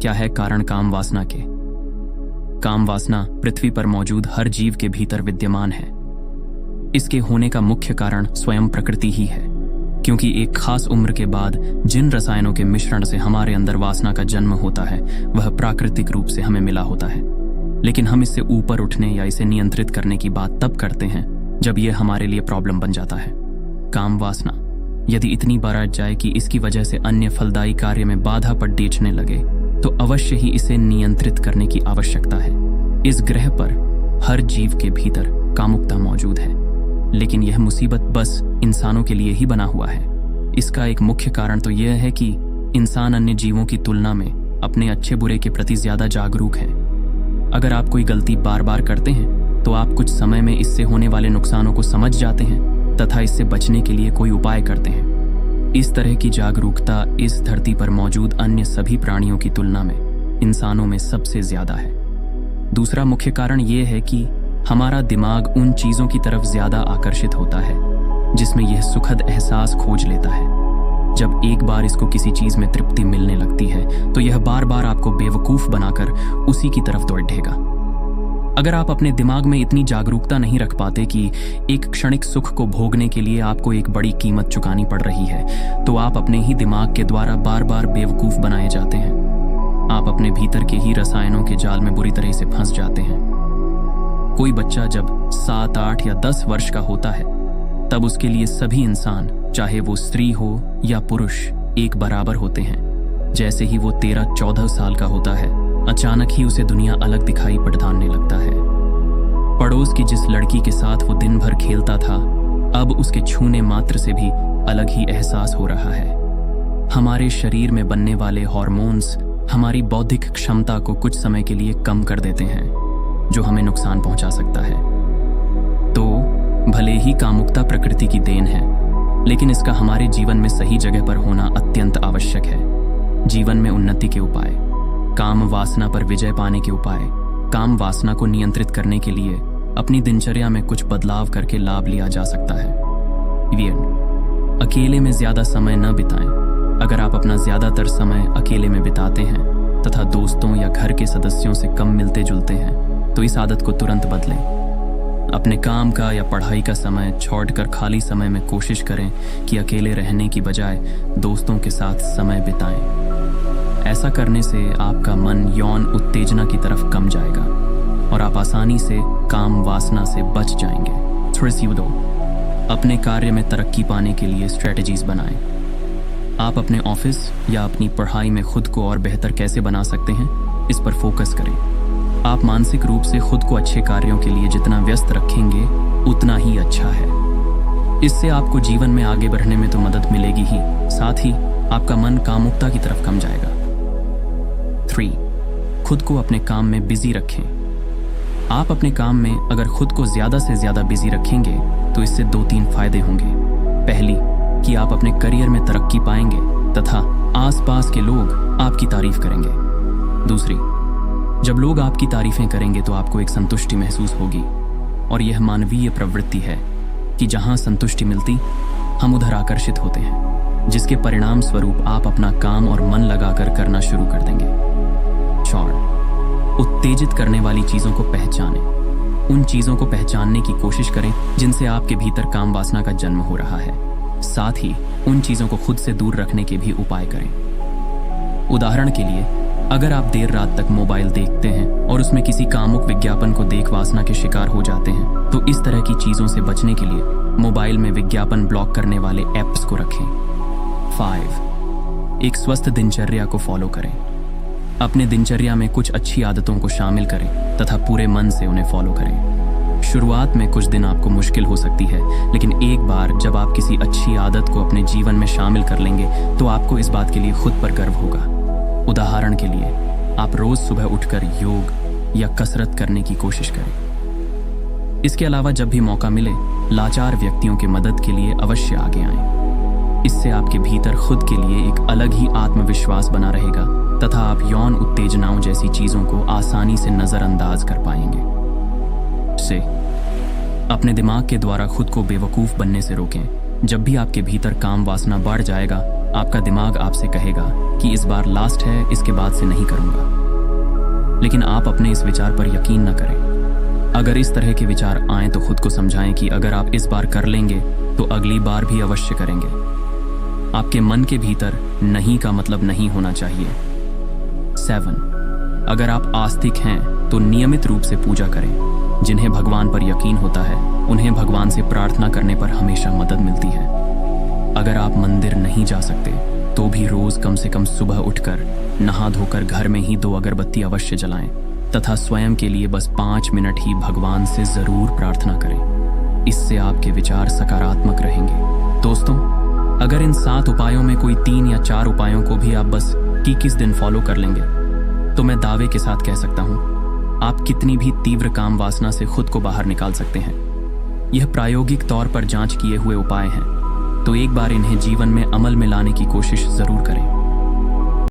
क्या है कारण काम वासना के? काम वासना पृथ्वी पर मौजूद हर जीव के भीतर विद्यमान है। इसके होने का मुख्य कारण स्वयं प्रकृति ही है, क्योंकि एक खास उम्र के बाद जिन रसायनों के मिश्रण से हमारे अंदर वासना का जन्म होता है वह प्राकृतिक रूप से हमें मिला होता है। लेकिन हम इससे ऊपर उठने या इसे नियंत्रित करने की बात तब करते हैं जब यह हमारे लिए प्रॉब्लम बन जाता है। काम वासना यदि इतनी बढ़ जाए कि इसकी वजह से अन्य फलदायी कार्य में बाधा पड़ डेचने लगे तो अवश्य ही इसे नियंत्रित करने की आवश्यकता है। इस ग्रह पर हर जीव के भीतर कामुकता मौजूद है, लेकिन यह मुसीबत बस इंसानों के लिए ही बना हुआ है। इसका एक मुख्य कारण तो यह है कि इंसान अन्य जीवों की तुलना में अपने अच्छे बुरे के प्रति ज्यादा जागरूक है। अगर आप कोई गलती बार बार करते हैं तो आप कुछ समय में इससे होने वाले नुकसानों को समझ जाते हैं तथा इससे बचने के लिए कोई उपाय करते हैं। इस तरह की जागरूकता इस धरती पर मौजूद अन्य सभी प्राणियों की तुलना में इंसानों में सबसे ज्यादा है। दूसरा मुख्य कारण यह है कि हमारा दिमाग उन चीजों की तरफ ज्यादा आकर्षित होता है जिसमें यह सुखद एहसास खोज लेता है। जब एक बार इसको किसी चीज में तृप्ति मिलने लगती है तो यह बार बार आपको बेवकूफ बनाकर उसी की तरफ दौड़ेगा। अगर आप अपने दिमाग में इतनी जागरूकता नहीं रख पाते कि एक क्षणिक सुख को भोगने के लिए आपको एक बड़ी कीमत चुकानी पड़ रही है, तो आप अपने ही दिमाग के द्वारा बार बार बेवकूफ बनाए जाते हैं। आप अपने भीतर के ही रसायनों के जाल में बुरी तरह से फंस जाते हैं। कोई बच्चा जब 7, 8 या 10 वर्ष का होता है तब उसके लिए सभी इंसान, चाहे वो स्त्री हो या पुरुष, एक बराबर होते हैं। जैसे ही वो 13, 14 साल का होता है अचानक ही उसे दुनिया अलग दिखाई पड़ने लगता है। पड़ोस की जिस लड़की के साथ वो दिन भर खेलता था अब उसके छूने मात्र से भी अलग ही एहसास हो रहा है। हमारे शरीर में बनने वाले हार्मोन्स हमारी बौद्धिक क्षमता को कुछ समय के लिए कम कर देते हैं, जो हमें नुकसान पहुंचा सकता है। तो भले ही कामुकता प्रकृति की देन है, लेकिन इसका हमारे जीवन में सही जगह पर होना अत्यंत आवश्यक है। जीवन में उन्नति के उपाय, काम वासना पर विजय पाने के उपाय, काम वासना को नियंत्रित करने के लिए अपनी दिनचर्या में कुछ बदलाव करके लाभ लिया जा सकता है। अकेले में ज्यादा समय न बिताएं। अगर आप अपना ज्यादातर समय अकेले में बिताते हैं तथा दोस्तों या घर के सदस्यों से कम मिलते जुलते हैं तो इस आदत को तुरंत बदलें। अपने काम का या पढ़ाई का समय छोड़कर खाली समय में कोशिश करें कि अकेले रहने की बजाय दोस्तों के साथ समय बिताएं। ऐसा करने से आपका मन यौन उत्तेजना की तरफ कम जाएगा और आप आसानी से काम वासना से बच जाएंगे। अपने कार्य में तरक्की पाने के लिए स्ट्रेटजीज बनाएं। आप अपने ऑफिस या अपनी पढ़ाई में खुद को और बेहतर कैसे बना सकते हैं, इस पर फोकस करें। आप मानसिक रूप से खुद को अच्छे कार्यों के लिए जितना व्यस्त रखेंगे उतना ही अच्छा है। इससे आपको जीवन में आगे बढ़ने में तो मदद मिलेगी ही, साथ ही आपका मन कामुकता की तरफ कम जाएगा। 3. खुद को अपने काम में बिजी रखें। आप अपने काम में अगर खुद को ज्यादा से ज्यादा बिजी रखेंगे तो इससे 2-3 फायदे होंगे। पहली कि आप अपने करियर में तरक्की पाएंगे तथा आसपास के लोग आपकी तारीफ करेंगे। दूसरी, जब लोग आपकी तारीफें करेंगे तो आपको एक संतुष्टि महसूस होगी, और यह मानवीय प्रवृत्ति है कि जहां संतुष्टि मिलती हम उधर आकर्षित होते हैं, जिसके परिणाम स्वरूप आप अपना काम और मन लगाकर करना शुरू कर देंगे। 4. उत्तेजित करने वाली चीजों को पहचानें। उन चीजों को पहचानने की कोशिश करें जिनसे आपके भीतर काम वासना का जन्म हो रहा है। साथ ही उन चीजों को खुद से दूर रखने के भी उपाय करें। उदाहरण के लिए, अगर आप देर रात तक मोबाइल देखते हैं और उसमें किसी कामुक विज्ञापन को देख वासना के शिकार हो जाते हैं तो इस तरह की चीजों से बचने के लिए मोबाइल में विज्ञापन ब्लॉक करने वाले ऐप्स को रखें। 5. एक स्वस्थ दिनचर्या को फॉलो करें। अपने दिनचर्या में कुछ अच्छी आदतों को शामिल करें तथा पूरे मन से उन्हें फॉलो करें। शुरुआत में कुछ दिन आपको मुश्किल हो सकती है, लेकिन एक बार जब आप किसी अच्छी आदत को अपने जीवन में शामिल कर लेंगे तो आपको इस बात के लिए खुद पर गर्व होगा। उदाहरण के लिए, आप रोज सुबह उठकर योग या कसरत करने की कोशिश करें। इसके अलावा जब भी मौका मिले लाचार व्यक्तियों की मदद के लिए अवश्य आगे आएं। इससे आपके भीतर खुद के लिए एक अलग ही आत्मविश्वास बना रहेगा तथा आप यौन उत्तेजनाओं जैसी चीजों को आसानी से नजरअंदाज कर पाएंगे। से अपने दिमाग के द्वारा खुद को बेवकूफ बनने से रोकें। जब भी आपके भीतर काम वासना बढ़ जाएगा आपका दिमाग आपसे कहेगा कि इस बार लास्ट है, इसके बाद से नहीं करूंगा। लेकिन आप अपने इस विचार पर यकीन न करें। अगर इस तरह के विचार आएं तो खुद को समझाएं कि अगर आप इस बार कर लेंगे तो अगली बार भी अवश्य करेंगे। आपके मन के भीतर नहीं का मतलब नहीं होना चाहिए। 7. अगर आप आस्तिक हैं तो नियमित रूप से पूजा करें। जिन्हें भगवान पर यकीन होता है उन्हें भगवान से प्रार्थना करने पर हमेशा मदद मिलती है। अगर आप मंदिर नहीं जा सकते तो भी रोज कम से कम सुबह उठकर नहा धोकर घर में ही 2 अगरबत्ती अवश्य जलाएं तथा स्वयं के लिए बस 5 मिनट ही भगवान से जरूर प्रार्थना करें। इससे आपके विचार सकारात्मक रहेंगे। दोस्तों, अगर इन 7 उपायों में कोई 3 या 4 उपायों को भी आप बस 21 दिन फॉलो कर लेंगे तो मैं दावे के साथ कह सकता हूं आप कितनी भी तीव्र काम वासना से खुद को बाहर निकाल सकते हैं। यह प्रायोगिक तौर पर जांच किए हुए उपाय हैं, तो एक बार इन्हें जीवन में अमल में लाने की कोशिश जरूर करें।